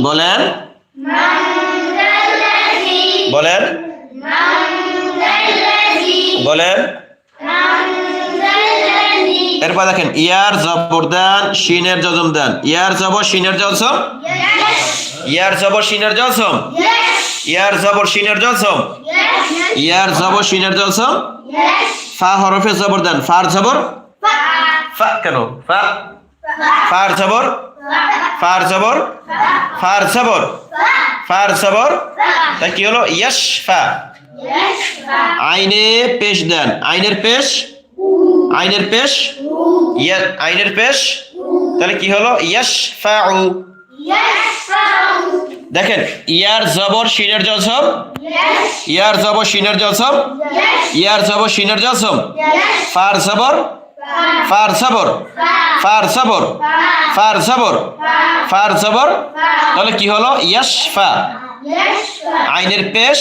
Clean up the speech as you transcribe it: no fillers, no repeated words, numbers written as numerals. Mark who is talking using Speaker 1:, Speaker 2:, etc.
Speaker 1: বলেন বলেন বলেন। এরপর দেখেন ইয়ার জবর দেন শিনের জজম দেন। ইয়ার জবর শিনের জজম, ইয়ার জবর শিনের জজম, ইয়ার জবর শিনের জজম, ইয়ার জবর শিনের জজম। ফা হরফে জবর দেন। ফার জবর ফা কেন? ফা ফার জবর ফার জবর ফার জবর ফার জবর। তা কি হলো? ইয়াশফা। আইনে পেশ দেন। আইনের পেশ, আইনের পেশ, আইনের পেশ। তাহলে কি হলো? ইয়াশফাউ। দেখেন ইয়ার জবর শিনের জজম, ইয়ার জবর শিনের জজম, ইয়ার জবর শিনের জজম। ফার জবর ফার জবর ফার জবর ফার জবর ফার জবর। তাহলে কি হলো? ইয়াশফা। আইনের পেশ